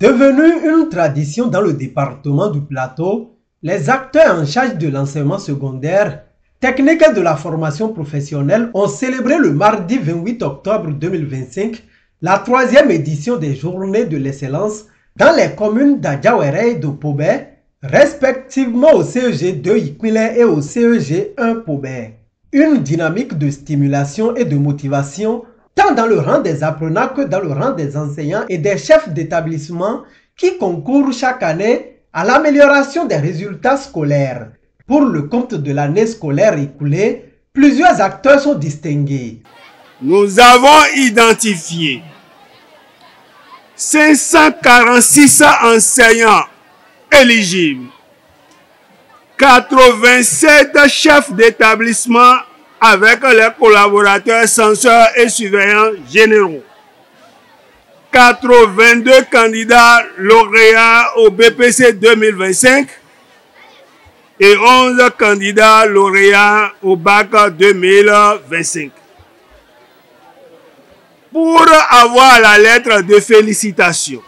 Devenu une tradition dans le département du Plateau, les acteurs en charge de l'enseignement secondaire, technique et de la formation professionnelle ont célébré le mardi 28 octobre 2025 la 3e édition des Journées de l'excellence dans les communes d'Adjawere et de Pobé, respectivement au CEG 2 Ikwile et au CEG 1 Pobé. Une dynamique de stimulation et de motivation tant dans le rang des apprenants que dans le rang des enseignants et des chefs d'établissement qui concourent chaque année à l'amélioration des résultats scolaires. Pour le compte de l'année scolaire écoulée, plusieurs acteurs sont distingués. Nous avons identifié 546 enseignants éligibles, 87 chefs d'établissement avec les collaborateurs, censeurs et surveillants généraux, 82 candidats lauréats au BPC 2025 et 11 candidats lauréats au bac 2025. Pour avoir la lettre de félicitations,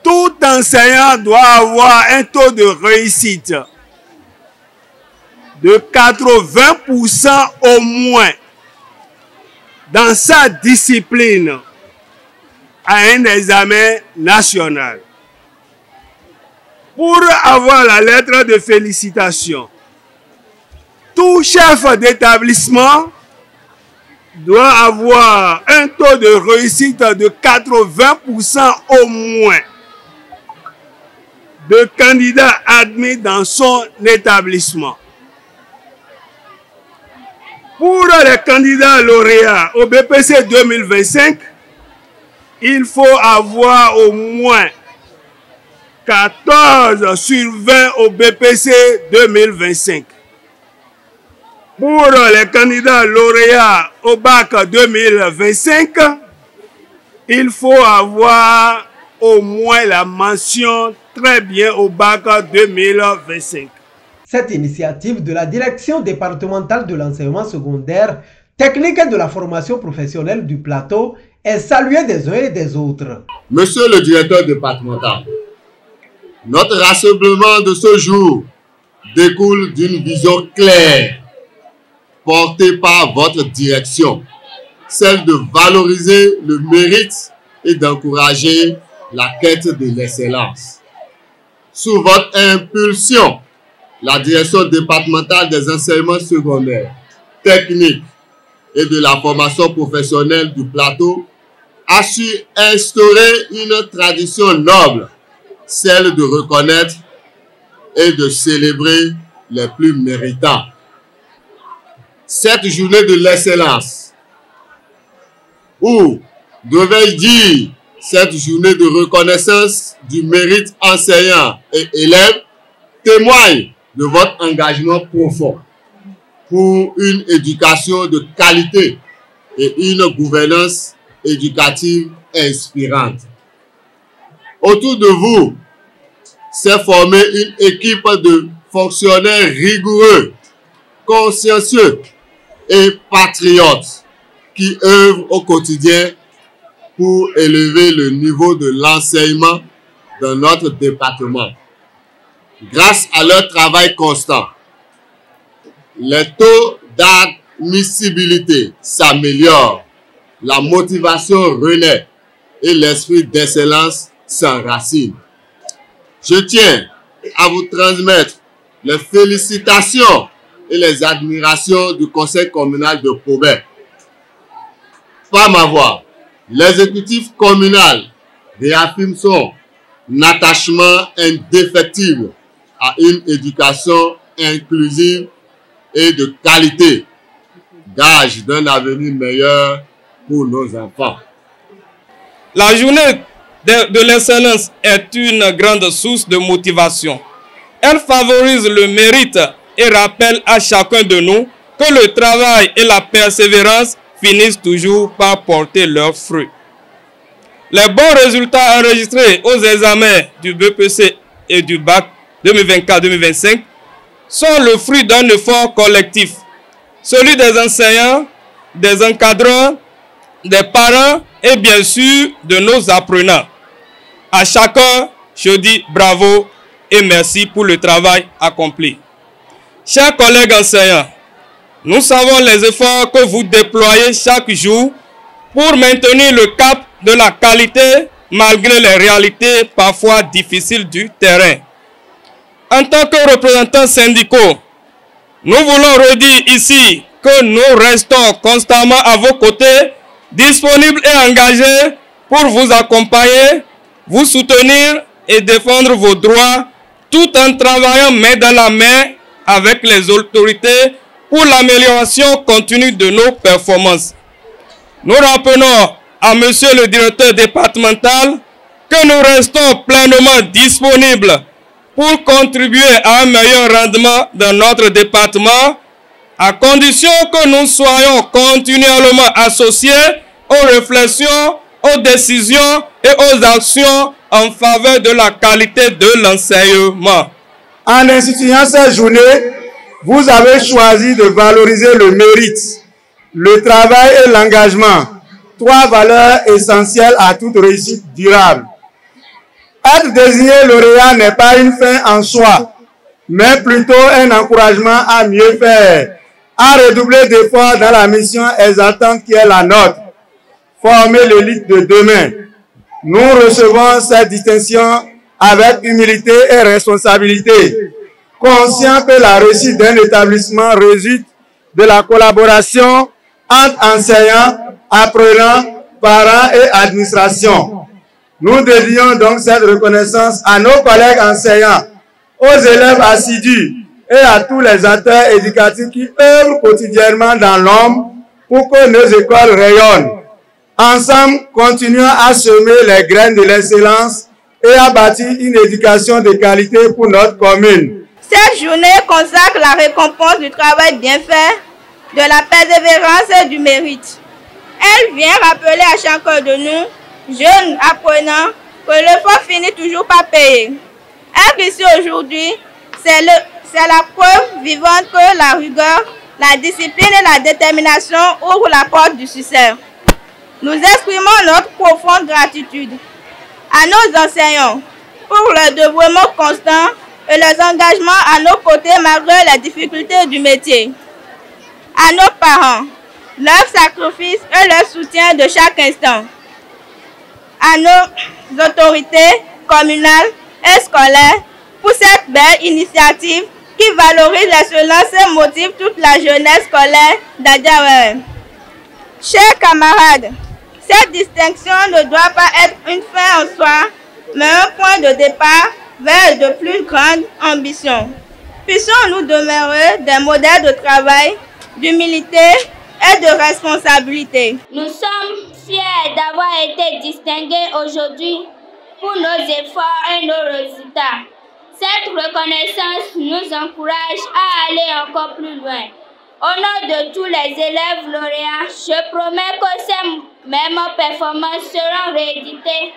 tout enseignant doit avoir un taux de réussite de 80% au moins dans sa discipline à un examen national. Pour avoir la lettre de félicitations, tout chef d'établissement doit avoir un taux de réussite de 80% au moins de candidats admis dans son établissement. Pour les candidats lauréats au BPC 2025, il faut avoir au moins 14 sur 20 au BPC 2025. Pour les candidats lauréats au bac 2025, il faut avoir au moins la mention très bien au bac 2025. Cette initiative de la Direction départementale de l'enseignement secondaire, technique et de la formation professionnelle du Plateau est saluée des uns et des autres. Monsieur le directeur départemental, notre rassemblement de ce jour découle d'une vision claire portée par votre direction, celle de valoriser le mérite et d'encourager la quête de l'excellence. Sous votre impulsion, la direction départementale des enseignements secondaires, techniques et de la formation professionnelle du Plateau a su instaurer une tradition noble, celle de reconnaître et de célébrer les plus méritants. Cette journée de l'excellence, ou devais-je dire cette journée de reconnaissance du mérite enseignant et élèves, témoigne de votre engagement profond pour une éducation de qualité et une gouvernance éducative inspirante. Autour de vous s'est formée une équipe de fonctionnaires rigoureux, consciencieux et patriotes qui œuvrent au quotidien pour élever le niveau de l'enseignement dans notre département. Grâce à leur travail constant, les taux d'admissibilité s'améliorent, la motivation renaît et l'esprit d'excellence s'enracine. Je tiens à vous transmettre les félicitations et les admirations du conseil communal de Pobé. Par ma voix, l'exécutif communal réaffirme son attachement indéfectible à une éducation inclusive et de qualité, gage d'un avenir meilleur pour nos enfants. La journée de l'excellence est une grande source de motivation. Elle favorise le mérite et rappelle à chacun de nous que le travail et la persévérance finissent toujours par porter leurs fruits. Les bons résultats enregistrés aux examens du BPC et du bac 2024-2025 sont le fruit d'un effort collectif, celui des enseignants, des encadreurs, des parents et bien sûr de nos apprenants. À chacun, je dis bravo et merci pour le travail accompli. Chers collègues enseignants, nous savons les efforts que vous déployez chaque jour pour maintenir le cap de la qualité malgré les réalités parfois difficiles du terrain. En tant que représentants syndicaux, nous voulons redire ici que nous restons constamment à vos côtés, disponibles et engagés pour vous accompagner, vous soutenir et défendre vos droits, tout en travaillant main dans la main avec les autorités pour l'amélioration continue de nos performances. Nous rappelons à Monsieur le directeur départemental que nous restons pleinement disponibles pour contribuer à un meilleur rendement dans notre département, à condition que nous soyons continuellement associés aux réflexions, aux décisions et aux actions en faveur de la qualité de l'enseignement. En instituant cette journée, vous avez choisi de valoriser le mérite, le travail et l'engagement, trois valeurs essentielles à toute réussite durable. Être désigné lauréat n'est pas une fin en soi, mais plutôt un encouragement à mieux faire, à redoubler d'efforts dans la mission exaltante qui est la nôtre, former l'élite de demain. Nous recevons cette distinction avec humilité et responsabilité, conscients que la réussite d'un établissement résulte de la collaboration entre enseignants, apprenants, parents et administration. Nous dédions donc cette reconnaissance à nos collègues enseignants, aux élèves assidus et à tous les acteurs éducatifs qui œuvrent quotidiennement dans l'ombre pour que nos écoles rayonnent. Ensemble, continuons à semer les graines de l'excellence et à bâtir une éducation de qualité pour notre commune. Cette journée consacre la récompense du travail bien fait, de la persévérance et du mérite. Elle vient rappeler à chacun de nous, jeunes apprenants, que l'effort finit toujours par payer. Être ici aujourd'hui, c'est la preuve vivante que la rigueur, la discipline et la détermination ouvrent la porte du succès. Nous exprimons notre profonde gratitude à nos enseignants pour leur dévouement constant et leurs engagements à nos côtés malgré les difficultés du métier. À nos parents, leur sacrifice et leur soutien de chaque instant. À nos autorités communales et scolaires pour cette belle initiative qui valorise l'excellence et motive toute la jeunesse scolaire d'Adiawere. Chers camarades, cette distinction ne doit pas être une fin en soi, mais un point de départ vers de plus grandes ambitions. Puissions-nous demeurer des modèles de travail, d'humilité et de responsabilité. Nous sommes fiers d'avoir été distingués aujourd'hui pour nos efforts et nos résultats. Cette reconnaissance nous encourage à aller encore plus loin. Au nom de tous les élèves lauréats, je promets que ces mêmes performances seront rééditées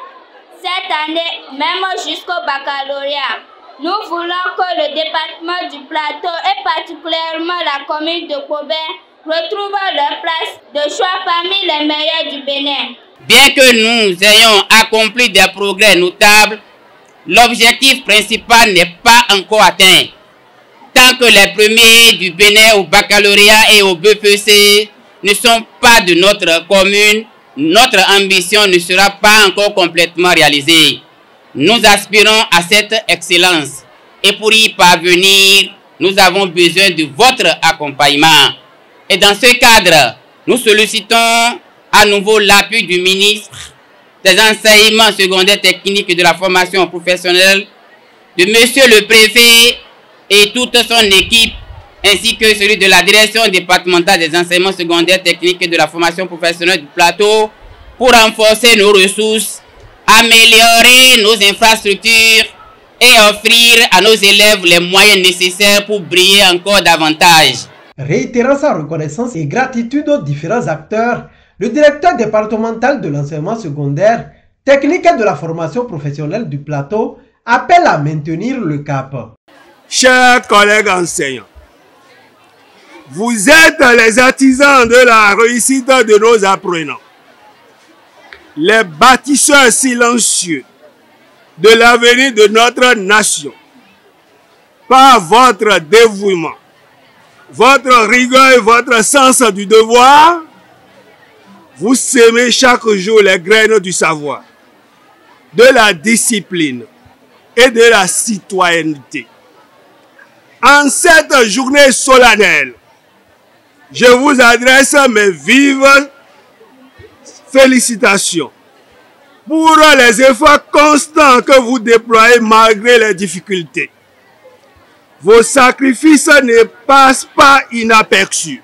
cette année, même jusqu'au baccalauréat. Nous voulons que le département du Plateau et particulièrement la commune de Kobé retrouvent leur place de choix parmi les meilleurs du Bénin. Bien que nous ayons accompli des progrès notables, l'objectif principal n'est pas encore atteint. Tant que les premiers du Bénin au baccalauréat et au BPC ne sont pas de notre commune, notre ambition ne sera pas encore complètement réalisée. Nous aspirons à cette excellence et pour y parvenir, nous avons besoin de votre accompagnement. Et dans ce cadre, nous sollicitons à nouveau l'appui du ministre des enseignements secondaires techniques et de la formation professionnelle, de monsieur le préfet et toute son équipe, ainsi que celui de la direction départementale des enseignements secondaires techniques et de la formation professionnelle du Plateau, pour renforcer nos ressources, améliorer nos infrastructures et offrir à nos élèves les moyens nécessaires pour briller encore davantage. Réitérant sa reconnaissance et gratitude aux différents acteurs, le directeur départemental de l'enseignement secondaire, technique et de la formation professionnelle du Plateau appelle à maintenir le cap. Chers collègues enseignants, vous êtes les artisans de la réussite de nos apprenants, les bâtisseurs silencieux de l'avenir de notre nation. Par votre dévouement, votre rigueur et votre sens du devoir, vous semez chaque jour les graines du savoir, de la discipline et de la citoyenneté. En cette journée solennelle, je vous adresse mes vives félicitations pour les efforts constants que vous déployez malgré les difficultés. Vos sacrifices ne passent pas inaperçus.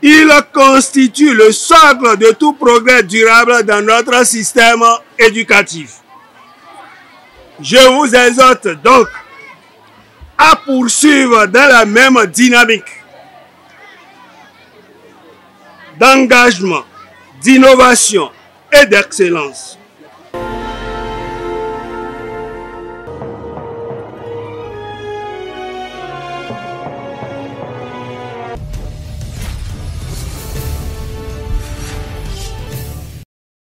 Ils constituent le socle de tout progrès durable dans notre système éducatif. Je vous exhorte donc à poursuivre dans la même dynamique d'engagement, d'innovation et d'excellence.